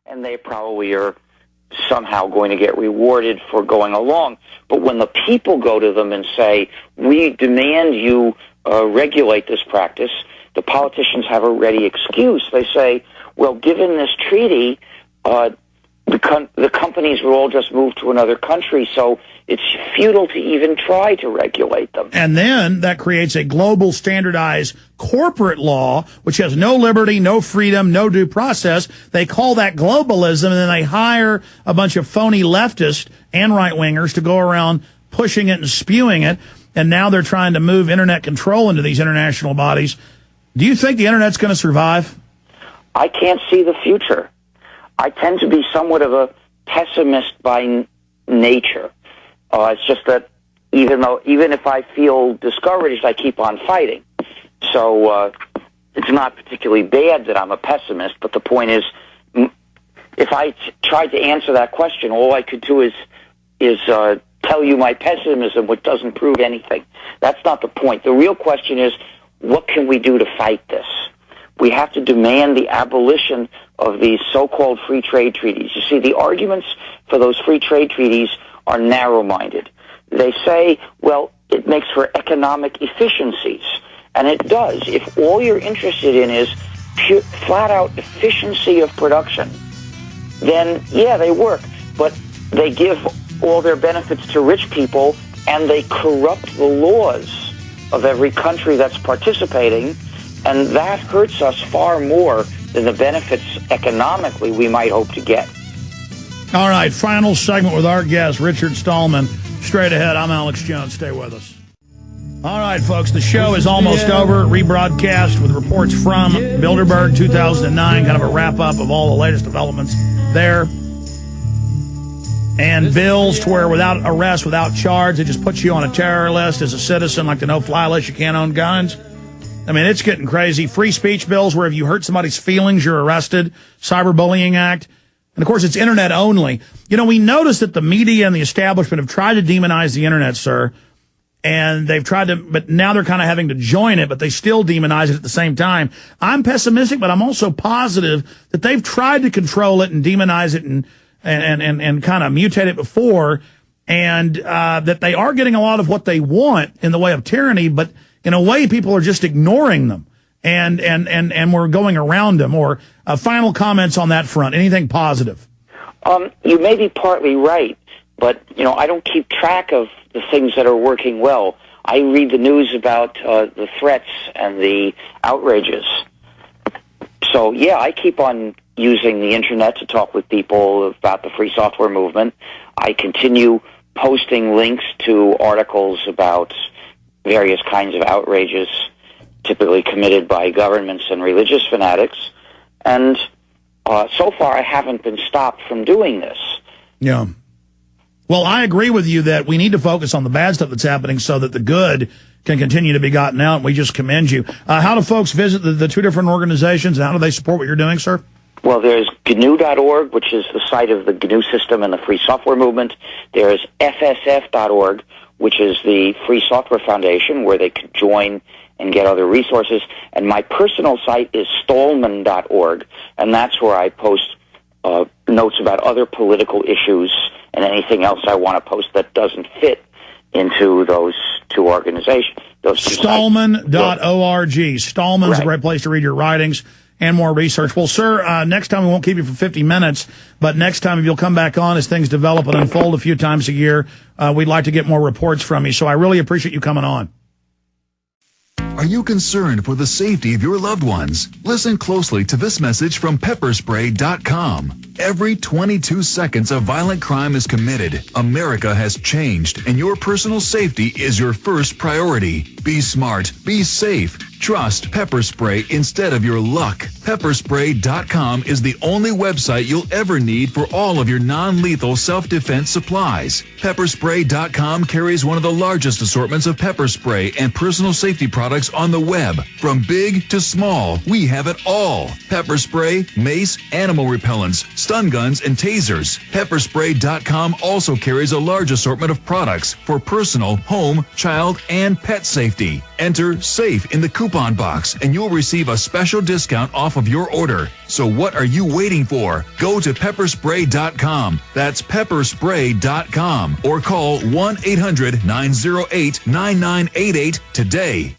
and they probably are somehow going to get rewarded for going along. But when the people go to them and say, we demand you regulate this practice, the politicians have a ready excuse. They say, well, given this treaty, the companies will all just move to another country, so it's futile to even try to regulate them. And then that creates a global standardized corporate law, which has no liberty, no freedom, no due process. They call that globalism, and then they hire a bunch of phony leftists and right-wingers to go around pushing it and spewing it, and now they're trying to move Internet control into these international bodies. Do you think the Internet's going to survive? I can't see the future. I tend to be somewhat of a pessimist by nature. It's just that even if I feel discouraged, I keep on fighting. So it's not particularly bad that I'm a pessimist, but the point is, if I tried to answer that question, all I could do is tell you my pessimism, which doesn't prove anything. That's not the point. The real question is, what can we do to fight this? We have to demand the abolition of these so-called free trade treaties. You see, the arguments for those free trade treaties are narrow-minded. They say, well, it makes for economic efficiencies, and it does. If all you're interested in is flat-out efficiency of production, then, yeah, they work. But they give all their benefits to rich people, and they corrupt the laws of every country that's participating, and that hurts us far more than the benefits economically we might hope to get. All right, final segment with our guest, Richard Stallman. Straight ahead, I'm Alex Jones. Stay with us. All right, folks, the show is almost over. Rebroadcast with reports from Bilderberg 2009, kind of a wrap-up of all the latest developments there. And bills to where without arrest, without charge, it just puts you on a terror list as a citizen, like the no-fly list, you can't own guns. I mean, it's getting crazy. Free speech bills where if you hurt somebody's feelings, you're arrested. Cyberbullying Act. And, of course, it's Internet only. You know, we noticed that the media and the establishment have tried to demonize the Internet, sir. And they've tried to, but now they're kind of having to join it, but they still demonize it at the same time. I'm pessimistic, but I'm also positive that they've tried to control it and demonize it and kind of mutate it before, and that they are getting a lot of what they want in the way of tyranny, but in a way people are just ignoring them, and we're going around them. Or final comments on that front, anything positive? You may be partly right, but, you know, I don't keep track of the things that are working well. I read the news about the threats and the outrages. So, yeah, I keep on using the Internet to talk with people about the free software movement. I continue posting links to articles about various kinds of outrages typically committed by governments and religious fanatics. And so far I haven't been stopped from doing this. Yeah. Well, I agree with you that we need to focus on the bad stuff that's happening so that the good can continue to be gotten out, and we just commend you. How do folks visit the two different organizations, and how do they support what you're doing, sir? Well, there's GNU.org, which is the site of the GNU system and the Free Software Movement. There's FSF.org, which is the Free Software Foundation, where they could join and get other resources. And my personal site is Stallman.org, and that's where I post notes about other political issues and anything else I want to post that doesn't fit into those two organizations. Stallman.org. Stallman's right. A great place to read your writings and more research. Well, sir, next time we won't keep you for 50 minutes, but next time if you'll come back on as things develop and unfold a few times a year, we'd like to get more reports from you. So I really appreciate you coming on. Are you concerned for the safety of your loved ones? Listen closely to this message from pepperspray.com. Every 22 seconds a violent crime is committed. America has changed, and your personal safety is your first priority. Be smart. Be safe. Trust Pepper Spray instead of your luck. Pepperspray.com is the only website you'll ever need for all of your non-lethal self-defense supplies. Pepperspray.com carries one of the largest assortments of pepper spray and personal safety products on the web. From big to small, we have it all. Pepper spray, mace, animal repellents, stun guns, and tasers. Pepperspray.com also carries a large assortment of products for personal, home, child, and pet safety. Enter SAFE in the coupon box and you'll receive a special discount off of your order. So what are you waiting for? Go to pepperspray.com. That's pepperspray.com or call 1-800-908-9988 today.